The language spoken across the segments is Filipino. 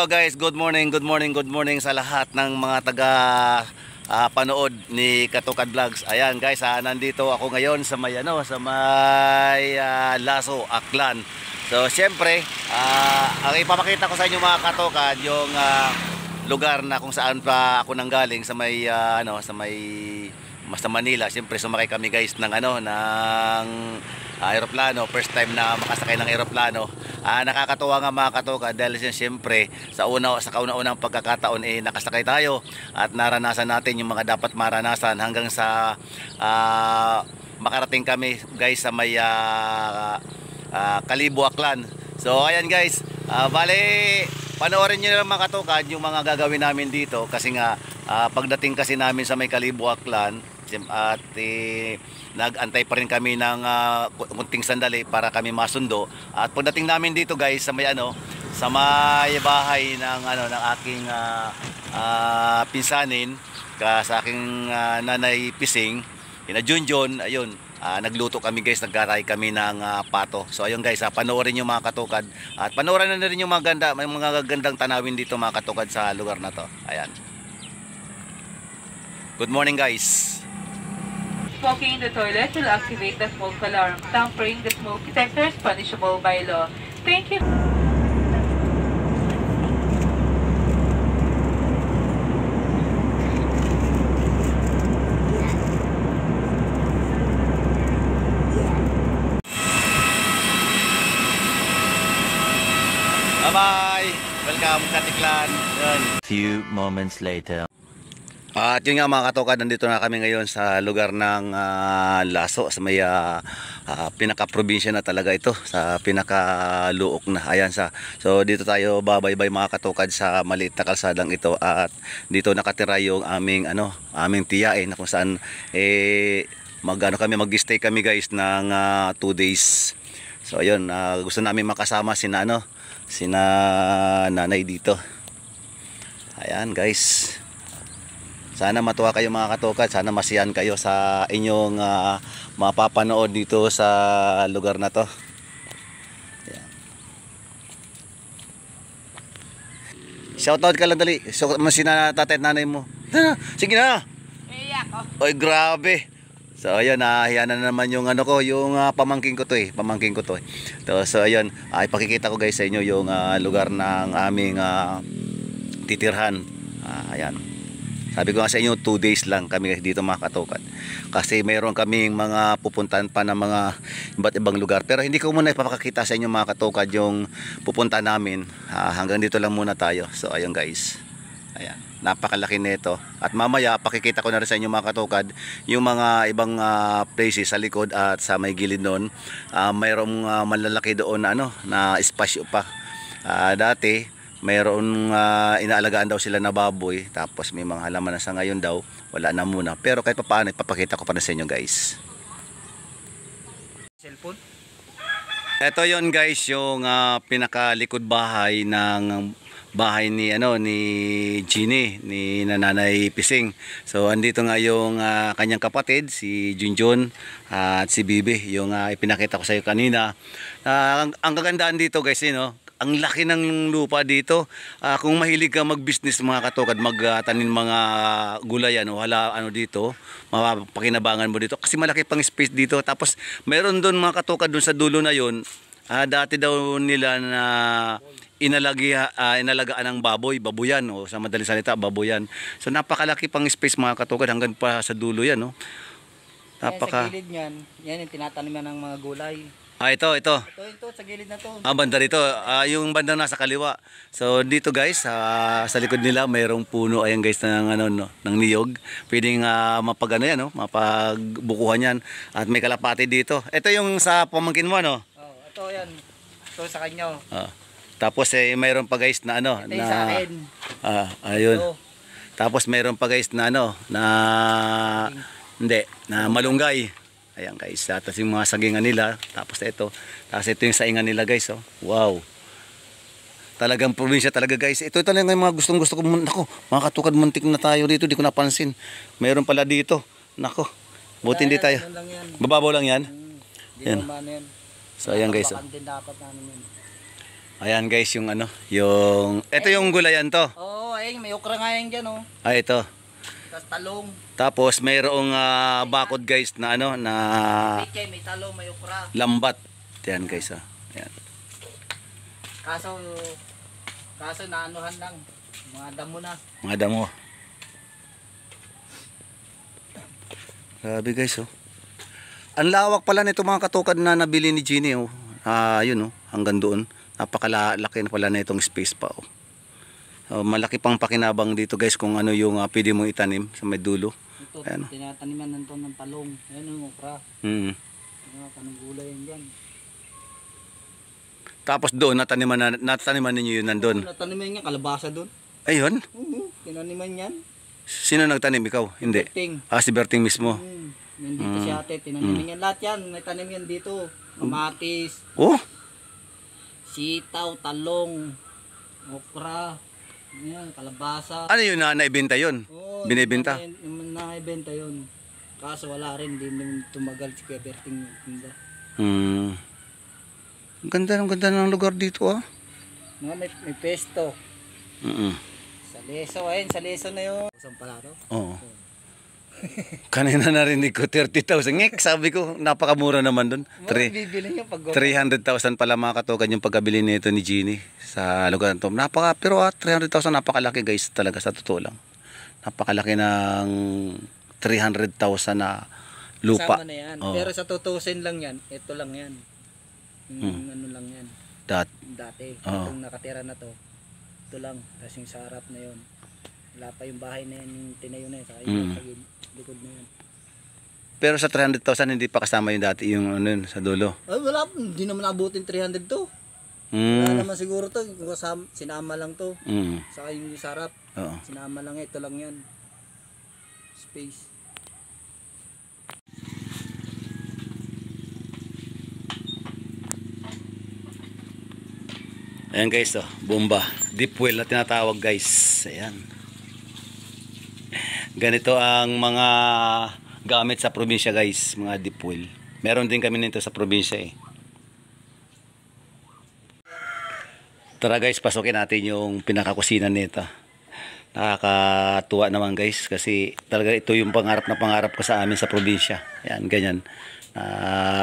Hello guys, good morning, good morning, good morning sa lahat ng mga taga panood ni Katukad Vlogs. Ayan guys, nandito ako ngayon sa may Laso, Aklan. So siyempre, ang ipapakita ko sa inyo mga Katukad yung lugar na kung saan pa ako nanggaling sa may sa Manila. Siyempre sumakay kami guys ng aeroplano, first time na makasakay ng aeroplano. Nakakatuwa nga mga Katukad dahil siyempre sa kauna-unang pagkakataon nakasakay tayo at naranasan natin yung mga dapat maranasan hanggang sa makarating kami guys sa may Kalibo, Aklan. So ayan guys, bale panoorin nyo lang mga Katukad yung mga gagawin namin dito kasi nga pagdating kasi namin sa may Kalibo, Aklan at nag-antay pa rin kami ng kunting sandali para kami masundo. At pagdating namin dito guys sa may bahay ng aking pinsanin sa aking nanay Pising, ina Junjun, ayun. Nagluto kami guys, nagkaray kami ng pato. So ayun guys, panoorin niyo mga Katukad at panoorin na rin yung may mga gandang tanawin dito mga Katukad sa lugar na to. Ayan. Good morning guys. Smoking in the toilet will activate the smoke alarm. Tampering the smoke detector is punishable by law. Thank you. Bye-bye! Welcome Katiklan. Few moments later. At yun nga mga Katukad, nandito na kami ngayon sa lugar ng Laso, sa may pinaka-probinsya na talaga ito, sa pinaka-luok na. Ayan so dito tayo babaybay mga Katukad sa maliit na kalsadang ito at dito nakatira yung aming tiyain na kung saan kami mag-stay kami guys ng 2 days. So ayun, gusto namin makasama sina nanay dito. Ayan guys. Sana matuwa kayo mga Katukad, sana masiyahan kayo sa inyong mapapanood dito sa lugar na to. Ayan. Shoutout ka lang dali. So, masina tatay at nanay mo. Sige na. Oy, grabe. So ayun, hiya na naman yung yung pamangking ko to So ayun, ipakikita ko guys sa inyo yung lugar ng aming titirhan. Ayan. Sabi ko nga sa inyo, 2 days lang kami dito mga Katukad. Kasi mayroon kaming mga pupuntahan pa ng mga iba't ibang lugar. Pero hindi ko muna ipapakita sa inyo mga Katukad yung pupunta namin. Hanggang dito lang muna tayo. So ayun guys. Ayan. Napakalaki nito. At mamaya pakikita ko na rin sa inyo mga Katukad yung mga ibang places sa likod at sa may gilid noon. Mayroong malalaki doon na espasyo pa. Dati mayroon inaalagaan daw sila na baboy, tapos may mga halaman na sa ngayon daw wala na muna, pero kahit paano ipapakita ko pa na sa inyo guys. Cellphone. Ito yon guys, yung pinakalikod bahay ng bahay ni Jeannie, ni Nanay Pising. So andito nga yung kanyang kapatid si Junjun at si Bibi, yung ipinakita ko sa iyo kanina. Ang kagandahan dito guys, ang laki ng lupa dito. Kung mahilig ka mag-business mga Katukad, magtanim mga gulayan o dito, mapapakinabangan mo dito kasi malaki pang space dito. Tapos mayroon doon mga Katukad doon sa dulo na yon. Dati daw nila na inalagaan ng baboyan o sa madaling salita baboyan. So napakalaki pang space mga Katukad hanggang pa sa dulo yan, no. Sa gilid niyan, yan yung tinatanim ng mga gulay. Ito. Ito sa gilid na to. Banda rito, yung bandang nasa kaliwa. So dito guys, sa likod nila mayroong puno ayan guys ng niyog. Pwedeng mapagbukuhan yan at may kalapati dito. Ito yung sa pamangkin mo Ito yan. Ito sa kanya. Tapos mayroon pa guys na ito yung sa akin. Ayun. Ito. Tapos mayroon pa guys na malunggay. Ayan guys, tapos yung mga sagingan nila, tapos ito yung saingan nila guys, wow. Talagang probinsya talaga guys. Ito talaga yung mga gustong-gusto ko. Nako, mga Katukad, muntik na tayo dito, di ko napansin. Mayroon pala dito. Nako, buti hindi tayo. Bababaw lang yan. Yan. So ayan guys. Ayan guys, yung ano, yung... Ito yung gulayan to. Oo, ay may okra nga yan dyan oh. Ay, ito. Tapos talong. Tapos mayroong bakod guys na ano, na May talong, may okra. lambat. Ayan guys, ah. Ayan. Kaso naanuhan lang. Mga damo na. Mga damo. Grabe guys, oh. Ang lawak pala nito mga katukad na nabili ni Jeannie, oh. Yun, oh, hanggang doon. Napakalaki na pala na itong space pa, oh. Malaki pang pakinabang dito guys kung ano yung pwede mong itanim sa may dulo. Ito, ayan, tinataniman nito ng talong. Ayan yung okra. Kanong gulay yan dyan. Tapos doon, nataniman ninyo yun nandun. Nataniman niya, kalabasa doon. Ayun? Tinaniman yan. Sino nagtanim? Ikaw? Hindi. Berting. Si Berting mismo. Nandito si ate, tinaniman yan. Lahat yan, may tanim yan dito. Kamatis, Oh? sitaw, talong, okra, yan, kalabasa. Ano yun na naibenta yun? Oo, Binibenta? Naibenta yun. Kaso wala rin, din naman tumagal si Kuya Berting. Ang ganda ng lugar dito, ah. May pesto. Sa leso, ayun, sa leso na yun. Isang pala to? Oo. Kanina narinig ko 30,000. Ngek, sabi ko, napakamura naman doon. Bibili niya pag 300,000 pala mga katukan yung pagkabili nito ni Jeannie sa lugar na to. Pero 300,000 napakalaki guys talaga sa totoo lang. Napakalaki ng 300,000 na lupa. Kasama na yan. Oo. Pero sa tutusin lang yan, ito lang yan. Ano lang yan. Dati. Itong nakatira na to. Ito lang. Tapos yung sa harap na yun. Wala pa yung bahay na yan, yung tinayo na yun. Saka yung sa likod na yan. Pero sa 300,000 hindi pa kasama yung dati yung ano yun, sa dulo. Ay, wala. Hindi naman abutin 300 to. Wala naman siguro to. Sinama lang to. Saka yung sa harap. Oo. Sinama lang. Ito lang yan. Space. Ayan guys, oh, bomba. Deep well na tinatawag guys. Ayan. Ganito ang mga gamit sa probinsya guys, mga deep well. Meron din kami nito sa probinsya eh. Tara guys, pasukin natin yung pinakakusina nito. Nakakatuwa naman guys kasi talaga ito yung pangarap ko sa amin sa probinsya. Ayan, ganyan.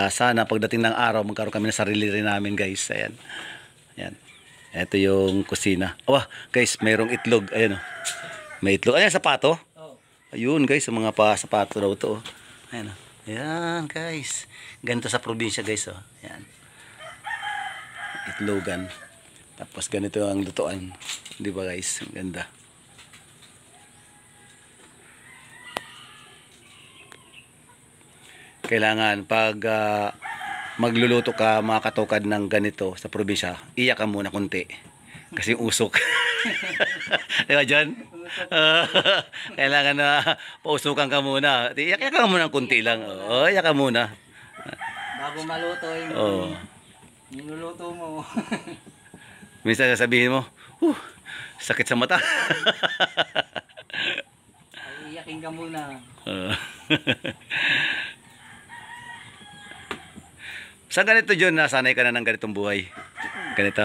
Sana pagdating ng araw magkaroon kami ng sarili rin namin guys. Ayan. Ayan. Ito yung kusina. Guys, mayroong itlog. Ayan, oh. May itlog. Ayan, sapato. Ayun, guys, mga sapato daw to. Ayan, oh. Ayan, guys. Ganito sa probinsya, guys, oh. Ayan. Itlogan. Tapos ganito ang lutuan. Di ba, guys? Ang ganda. Kailangan pag magluluto ka mga katukad ng ganito sa probinsya, iyak ka muna konti. Kasi usok. Di ba dyan? Kailangan na pausukan ka muna. Iyak ka muna ng konti lang. Iyak ka muna. Bago maluto yung niluluto mo. Minsan sasabihin mo, sakit sa mata. Ay, iyakin ka muna. Sa ganito John, nasanay ka na ng ganitong buhay. Ganito.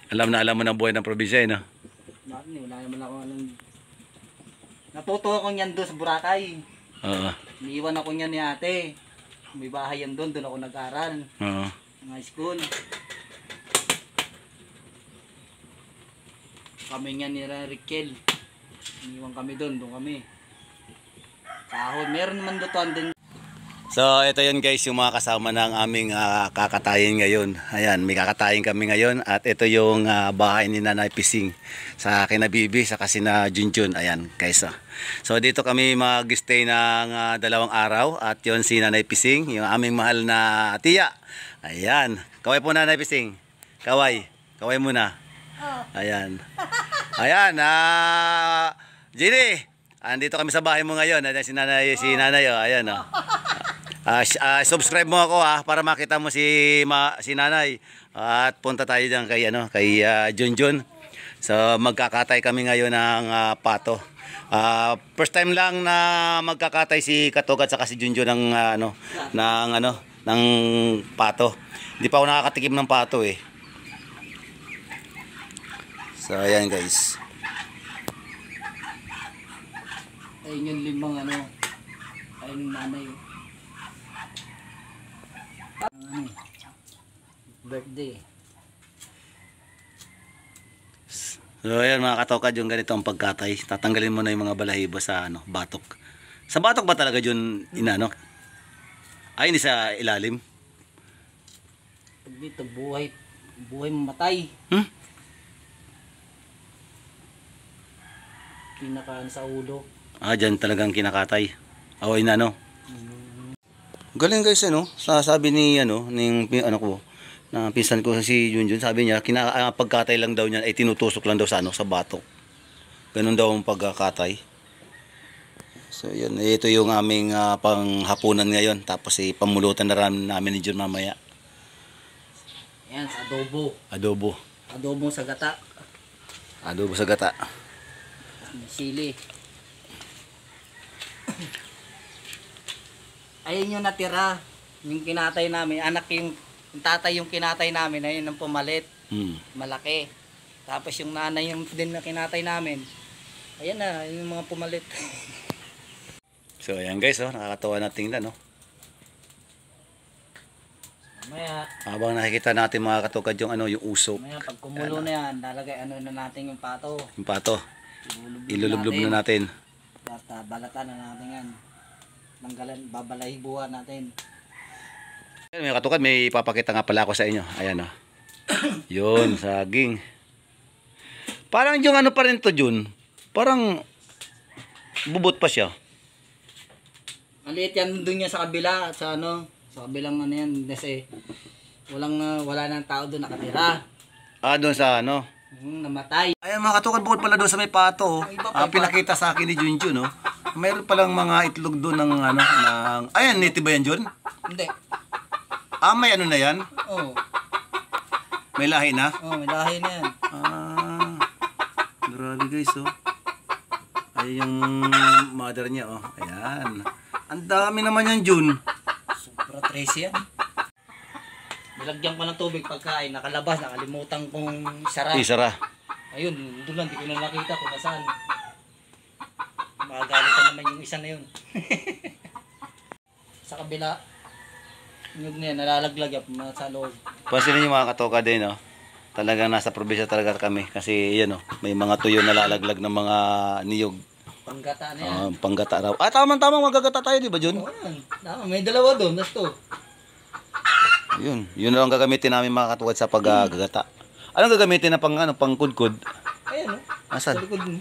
Alam mo ng buhay ng probinsya, no? Wala naman ako anong... Natuto ako niyan doon sa Boracay. Oo. Iniwan ako niyan ni ate. May bahay yan doon ako nag-aral. Oo. Mga school. Kami niyan ni Riquel. Iniwan kami doon kami. Kahon, meron naman lutuan din. So, ito yun guys, yung mga kasama ng aming kakatayin ngayon. Ayan, may kakatayin kami ngayon. At ito yung bahay ni Nanay Pising sa kinabibi, sa kasina Junjun. Ayan, guys. So, dito kami mag-stay ng 2 araw. At yun si Nanay Pising, yung aming mahal na tiya. Ayan. Kaway po Nanay Pising. Kaway. Kaway muna. Ayan. Ayan. Jenny, andito kami sa bahay mo ngayon. Ayan, si Nanay, oh. Ayan, oh. Subscribe mo ako para makita mo si Nanay. At punta tayo diyan kay Junjun. So magkakatay kami ngayon ng pato. First time lang na magkakatay si Katugat sa si Junjun ng pato. Hindi pa ako nakakatikim ng pato eh. So ayan guys. Ayun yung limang ano. Ayun yung nanay. Ano, birthday. So ayan mga katokad, yung ganito ang pagkatay. Tatanggalin mo na yung mga balahibo sa ano, batok. Sa batok ba talaga yun inano? Ay, hindi sa ilalim. Pag dito, buhay mamatay. Kinakaan sa ulo. Ah, dyan talagang kinakatay. O inano. Galing guys ano, sabi ni ano, ning ano ko, na pinsan ko si Junjun, sabi niya pagkatay lang daw niyan ay tinutusok lang daw sa ano, sa batok. Ganun daw ang pagkakatay. So yun, ito yung aming panghapunan ngayon, tapos pamulutan na rin namin ni Jun mamaya. Yan, sa adobo. Adobo. Adobo sa gata. Adobo sa gata. Sili. Ayun yung natira. Yung kinatay namin. Anak yung tatay yung kinatay namin. Ayun ang pumalit. Malaki. Tapos yung nanay yung din na kinatay namin. Ayan na, yung mga pumalit. So ayan guys, oh, nakakatawa na tingnan, no? Mamaya, Habang nakikita natin mga katukad yung ano, yung usok. mamaya pag kumulo na yan, lalagay ano na natin yung pato. Yung pato. Ilulublob na natin. Basta balatan na natin yan. Tanggalan, babalahibuhan natin. Ayan, mga katukad, may ipapakita nga pala ako sa inyo. Ayan, oh. Yun, saging. Parang yung ano pa rin to, Jun. Parang bubot pa siya. Maliit yan doon yan sa kabila, sa ano, sa kabilang ano yan, kasi wala nang tao doon nakatira. Ah, doon sa ano. Namatay. Ayan mga katukad, bukod pala doon sa may pato. Pinakita sa akin ni Junjun, no? Mayroon palang mga itlog doon ng ano, ng... Ayan, native ba yan, Jun? Hindi. Ah, may ano na yan? Oo. May lahi na? Oo, may lahi na yan. Ah, grabe guys, oh. Ay yung mother niya, oh. Ayan. Ang dami naman yan, Jun. Sobra 13 yan. Nilagyan ko ng tubig pagkain, nakalabas, nakalimutan kong isara. Isara. Ayun, doon lang, di ko na nakita kung nasaan. Makagalitan naman yung isa na yun. Sa kabila, yung na yan, nalalaglag yan, sa loob. Pansinin niyo mga katoka din, oh. Talagang nasa probinsya talaga kami. Kasi, yan, oh. May mga tuyo na lalaglag ng mga niyog. Panggata na yan. Panggata raw. Ah, tamang magagata tayo, di ba, Jun? Oo yan. May dalawa doon, nas to. Yun. Yun lang gagamitin namin mga katuwad sa paggagata. Anong gagamitin na pang, ano, pang kudkud? Ayan, oh. Asan? Sa likod mo.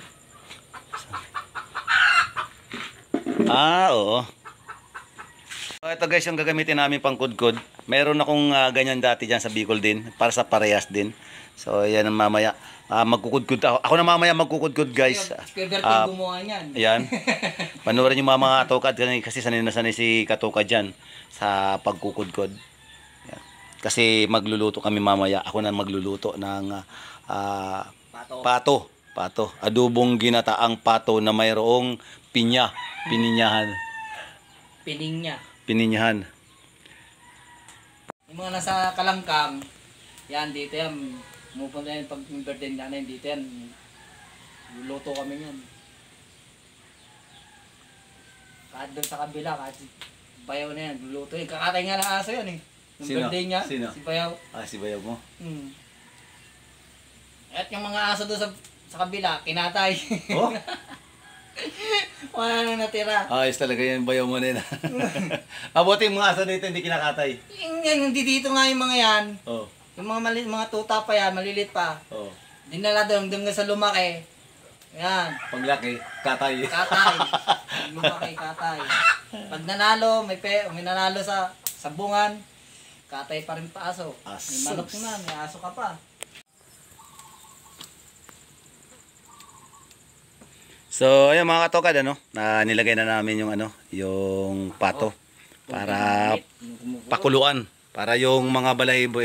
Ah, oo. So, ito guys, yung gagamitin namin pang kudkud. Meron akong ganyan dati dyan sa Bicol din. Para sa parehas din. So, yan ang mamaya. Magkukudkud ako. Ako na mamaya magkukudkud guys. Kaya Berting gumawa niyan. Ayan. Panoorin yung mga katukad kasi sanay na sanay si katukad dyan sa pagkukudkod. Ayan. Kasi magluluto kami mamaya. Ako na magluluto ng pato. Adobong ginataang pato na mayroong pininyahan. Pininyahan. Yung mga nasa Kalangkang, yan, dito yan. Pumupunta yan pag birthday namin, dito yan. Luluto kami yan. Kahit doon sa kabila, kahit bayaw na yan, luluto yan. Kakatay nga ng aso yan eh. Yung Sino? birthday niya, Sino? si Bayaw. Ah, si bayaw mo? At yung mga aso doon sa kabila, kinatay. Oh? Wala nang natira. Ayos talaga yan, bayaw mo na yun. Mabuti yung mga aso dito hindi kinakatay. Yung dito nga yung mga yan. Oh. Yung mga tuta pa yan, malilit pa. Oh. Dinala doon nga sa lumaki. Yan. Paglaki, katay. Katay. Lumaki, katay. Pag nanalo, may nanalo sa sabungan, katay pa rin pa aso. May manok na, may aso ka pa. So, ayun mga katokad, ano, na nilagay na namin yung ano, yung pato para pakuluan, para yung mga balahibo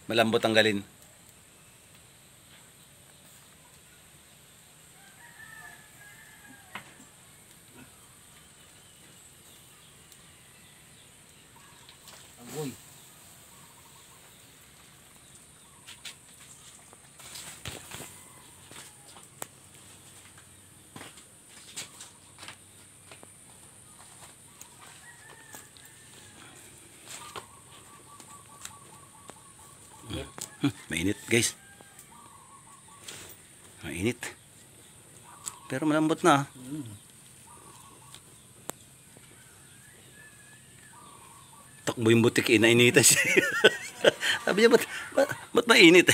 malambot ang galin. Agoy. Mainit guys. Mainit. Pero malambot na. Takbo yung butik, inainitan siya. Sabi niya, ba't mainit?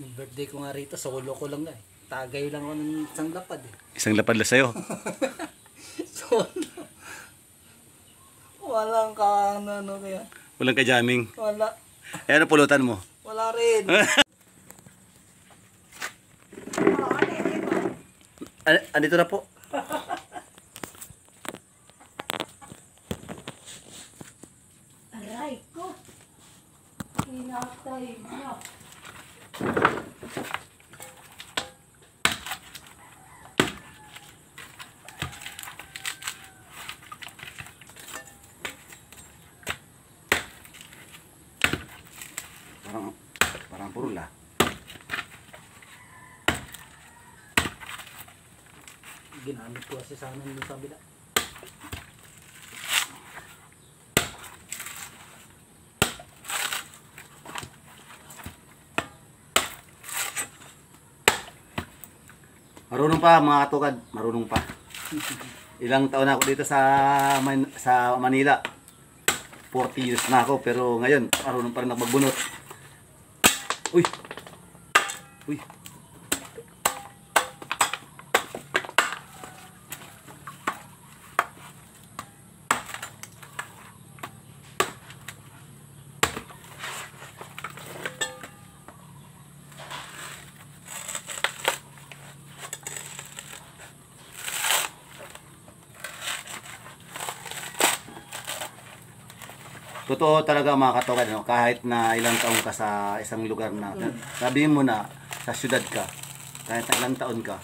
Yung birthday ko nga rito, solo ko lang nga eh. Tagay lang ako ng isang lapad eh. Isang lapad lang sa'yo. Solo. Walang ka, ano kaya. Walang ka-jamming. Wala. Eh, ano pulutan mo? Wala rin. Andito na po. Aray ko. Kinatay mo. Parang purula. Ginamit ko kasi sana nung sa bila. Marunong pa mga katukad, marunong pa. Ilang taon na ako dito sa Manila. 40 years na ako, pero ngayon marunong pa rin ako magbunot. Uy. Uy. Totoo talaga mga katokan, no? Kahit na ilang taon ka sa isang lugar na, sabihin mo na sa syudad ka, kahit na ilang taon ka,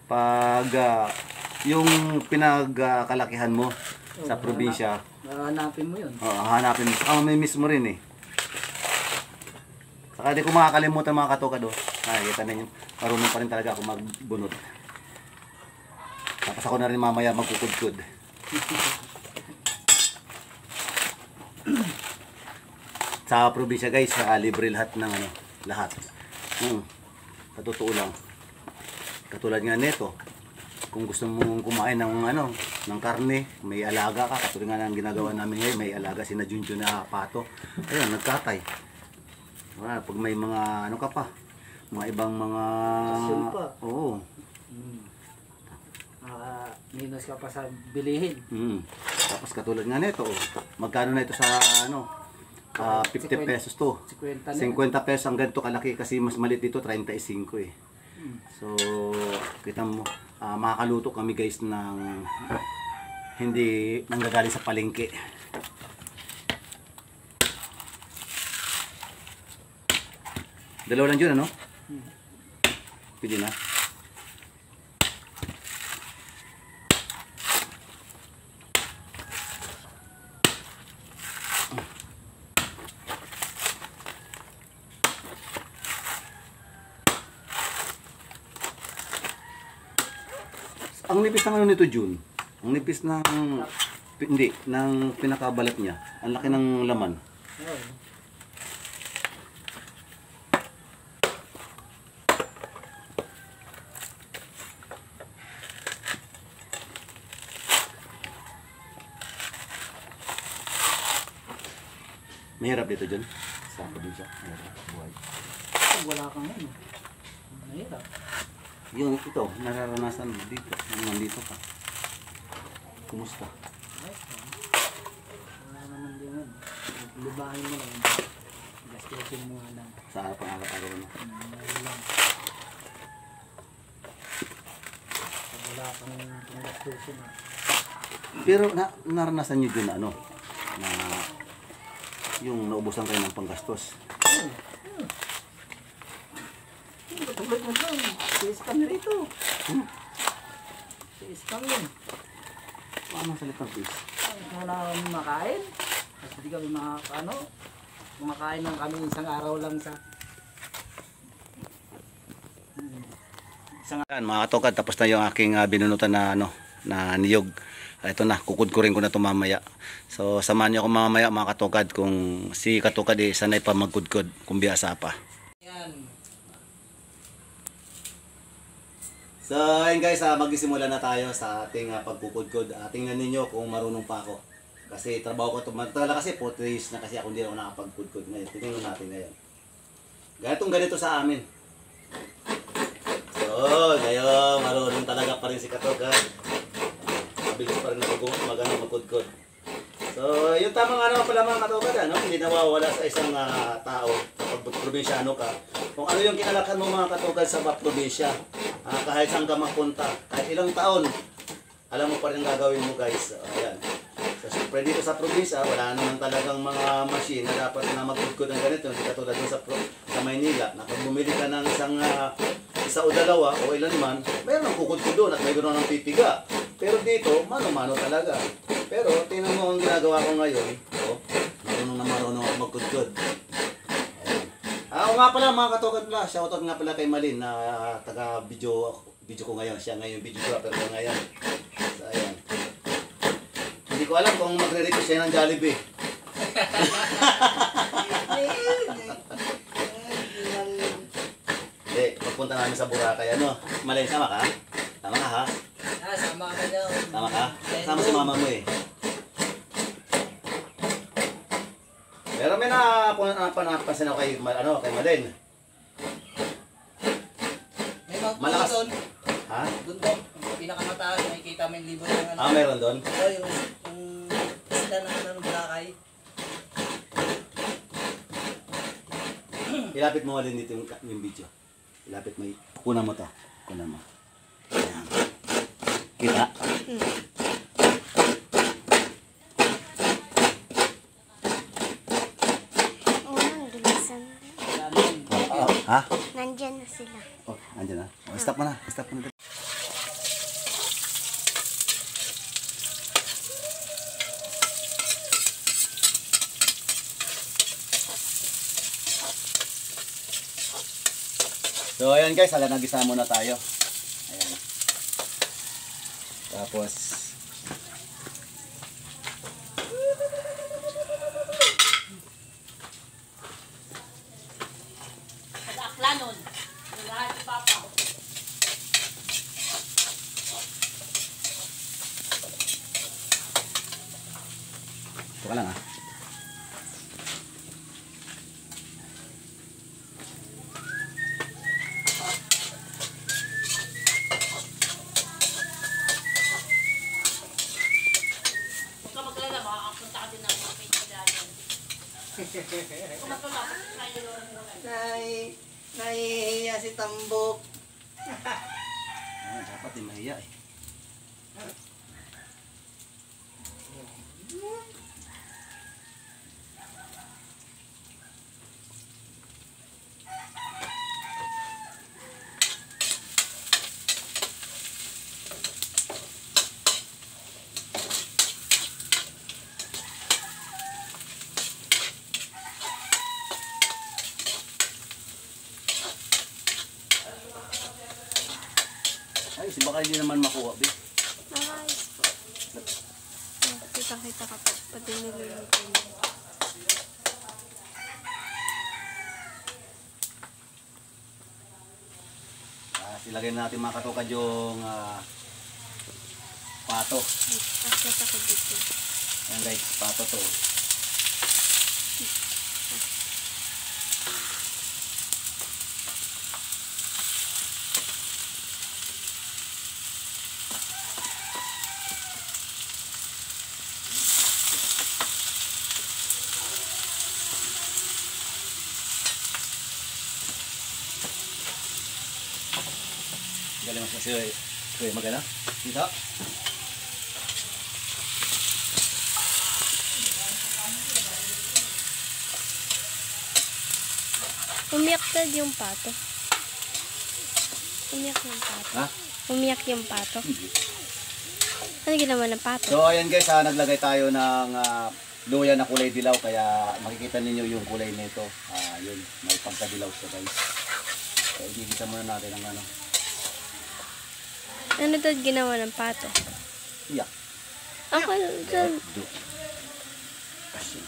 pag yung pinagkalakihan mo sa probinsya, Hanapin mo yun. hanapin mo, mamimiss mo rin eh. Saka di ko makakalimutan mga katokan, do. Nakikita ninyo, marunong pa rin talaga ako magbunot. Tapos ako na rin mamaya magkukudkud. Sa probinsya guys, libre lahat ng ano, lahat. Sa totoo lang. Katulad nga nito, kung gusto mong kumain ng ano, ng karne, may alaga ka, katulad nga ng ginagawa namin ngayon, may alaga si na Junjun na pato. Ayun, nagkatay. Pag may mga ano ka pa, mga ibang mga Kasyon pa. Oo. Minus ka pa sa bilihin. Tapos katulad nga nito, magkano na ito sa ano? 50 pesos to. 50 na. 50 pesos ang ganito kalaki kasi mas maliit dito 35 eh. So, kita mo, makakaluto kami guys ng hindi nanggagaling sa palengke. Dalawa lang yun, ano? Pwede na. Ang nipis ng ano nito, June. Ang nipis ng hindi, ng pinakabalat niya. Ang laki ng laman. Oo. Mahirap dito, June. Sa probinsya. Mahirap buhay. Wala kang ano. Mahirap. Yung ito, nararanasan mo dito. Yung nandito ka. Kumusta? Wala naman din yan. Libahin mo lang. Gastusin mo nga lang. Sa araw-araw na. Ayun lang. Pag wala kang gastusin ha. Pero naranasan nyo din na ano, na yung naubusan kayo ng panggastos. Tulad mo lang. Siis kami rito. Siis kami. Paano ang salitang please? Wala kami makain. Kasi di kami makakano. Kumakain lang kami isang araw lang sa Yan, mga katokad, tapos na yung aking binunutan na na niyog. Ito na, kukudkurin ko na ito mamaya. So samahan niyo ako mamaya mga katokad kung si katokad sanay pa magkudkod kung biyasa pa. yan. So ayun guys, magsisimula na tayo sa ating pagkukudkod. Tingnan ninyo kung marunong pa ako. Kasi trabaho ko ito, matagal kasi 4 years na kasi ako hindi ako nakapagkudkod ngayon. Tingnan natin ngayon. Ganito sa amin. So, ngayon, marunong talaga pa rin si katokad. Mabilis pa rin ako magkudkod. So, yung tamang pala mga katokad, hindi nawawala sa isang tao kapag probinsyano ka. Kung ano yung kinalakan mo mga katokad sa probinsya, kahit saan ka mapunta, kahit ilang taon, alam mo pa rin ang gagawin mo guys. So, ayan. So, siyempre dito sa probinsya, wala naman talagang mga machine na dapat na magkudkod ng ganito. Hindi katulad doon sa Maynila, na pag bumili ka ng isa o dalawa o ilan man, mayroon ang kukudkod doon at mayroon ng pipiga. Pero dito, mano-mano talaga. Pero tingnan mo ang ginagawa ko ngayon. Marunong ako magkudkod. Nga pala mga katokad pala, shoutout nga pala kay Malin na taga-video ko ngayon. Siya ngayon videographer ko ngayon. So, ayan. Hindi ko alam kung magre-request siya ng Jollibee. Hindi, pagpunta namin sa Boracay, Malin, sama ka? Tama ka ha? Sama ka daw. Tama ka? Sama si mama mo eh. Pero may napansin ako kay Malin. May mga Malakas. doon. Ha? Doon po. Pinakamataas. Makikita mo yung libro ng Meron doon? yung isla ng Boracay. Ilapit mo Malin dito yung video. Ilapit mo. Kunan mo to. Kunan mo. Ayan. Kita? Ha? Nandyan na sila. Andyan na. Stop mo na. Stop mo na. So ayan guys, nagisa muna tayo. Ayan. Tapos Lanon. Lahat ni Papa. ito ka lang Huwag ka magkalala, makakapunta ka din ng mga pinagdaanan. Kung matulapos tayo Nahihiya si Tambok. dapat di mahiya eh. Ay, baka hindi naman makuha, be. Ayos po. Kita-kita ka po. Pati niluluto niya. Ilagay natin mga katokad yung pato. Akit ako dito. Ayan guys, pato to. Galing mas kasi magana dito. Umiyak tad yung pato. Umiyak yung pato. Ha? Umiyak yung pato. Ano ginawa ng pato? So ayan guys, naglagay tayo ng luya na kulay dilaw, kaya makikita ninyo yung kulay nito. Yun, may pagkadilaw siya guys. Kaya ikikita muna natin ang ano. Ano daw ginawa ng pato? Yeah. Ako dyan. Kasi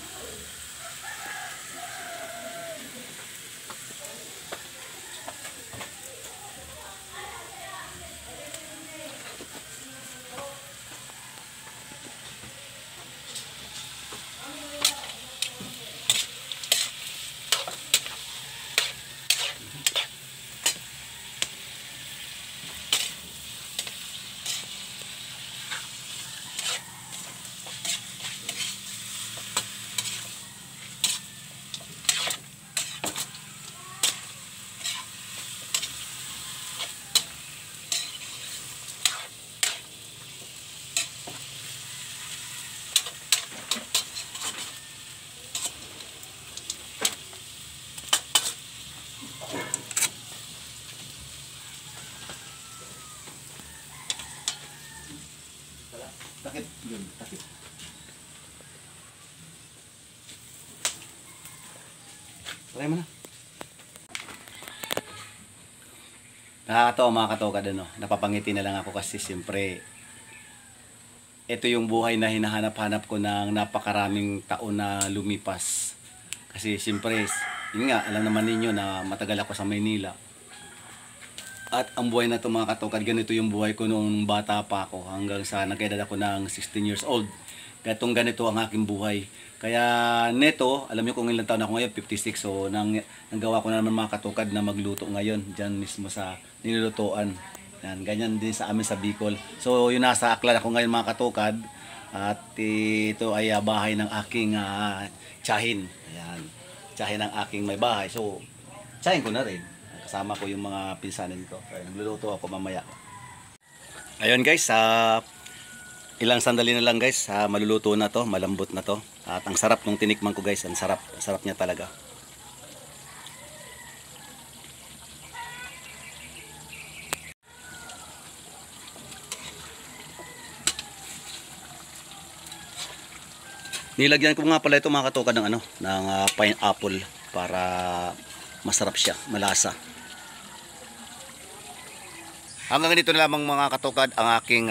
takip yun, takip. Try mo na. Nakakatawa mga katokad, ano, napapangiti na lang ako kasi siyempre ito yung buhay na hinahanap-hanap ko ng napakaraming taon na lumipas. Kasi siyempre, yun nga, alam naman ninyo na matagal ako sa Maynila. At ang buhay na ito mga katokad, ganito yung buhay ko noong bata pa ako hanggang sa nag-edad ako ng 16 years old. Ganito ang aking buhay. Kaya neto, alam niyo kung ilang taon ako ngayon, 56. So nanggawa ko na naman mga katokad na magluto ngayon dyan mismo sa nilulutuan. Yan, ganyan din sa amin sa Bicol. So yun, nasa Aklan ako ngayon mga katokad. At ito ay bahay ng aking tiyahin. Ayan, tiyahin ng aking may bahay. So tiyahin ko na rin. Kasama ko yung mga pinsanin ko. Kaya nagluluto ako mamaya. Ayun guys, ilang sandali na lang guys, maluluto na to, malambot na to. At ang sarap nung tinikman ko guys, ang sarap niya talaga. Nilagyan ko nga pala ito mga katokad ng ng pineapple para masarap siya, malasa. Hanggang dito na lamang mga katokad ang aking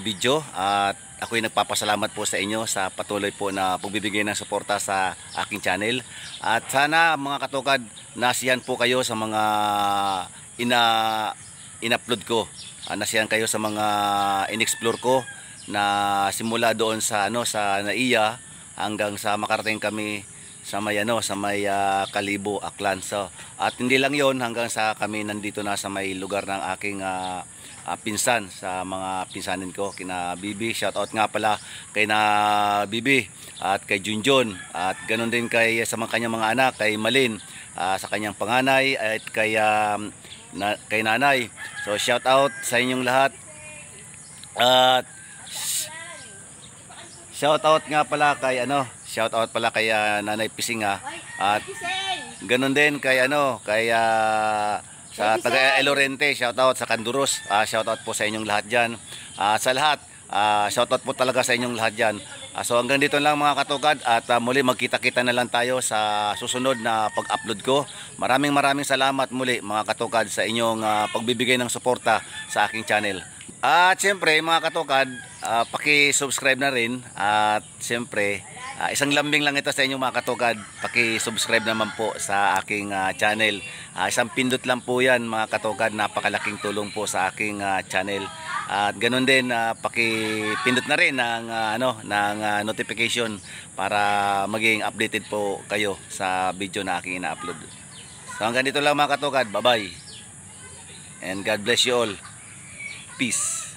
video, at ako'y nagpapasalamat po sa inyo sa patuloy po na pagbibigay ng suporta sa aking channel. At sana mga katokad, nasiyahan po kayo sa mga in-upload ko. Nasiyahan kayo sa mga in-explore ko na simula doon sa sa Naiya hanggang sa makarating kami sa may Kalibo, Aklan. So, at hindi lang yon, hanggang sa kami nandito na sa may lugar ng aking pinsan, sa mga pinsanin ko, kina Bibi. Shout out nga pala kay na Bibi at kay Junjun, at ganoon din kay sa mga kanyang mga anak, kay Malin, sa kanyang panganay, at kay nanay. So shout out sa inyong lahat. At shout out nga pala kay Nanay Pisinga, at ganoon din kay sa taga Elorente. Shout out sa Canduros. Shout out po sa inyong lahat diyan. Sa lahat, shout out po talaga sa inyong lahat diyan. So hanggang dito lang mga katokad, at muli magkita-kita na lang tayo sa susunod na pag-upload ko. Maraming salamat muli mga katokad sa inyong pagbibigay ng suporta sa aking channel. At siyempre mga katokad, paki-subscribe na rin. At siyempre, isang lambing lang ito sa inyo mga katokad. Paki-subscribe naman po sa aking channel. Isang pindot lang po yan mga katokad. Napakalaking tulong po sa aking channel. At ganoon din, paki-pindot na rin ng notification para maging updated po kayo sa video na aking ina-upload. So hanggang dito lang mga katokad. Bye bye. And God bless you all. Peace.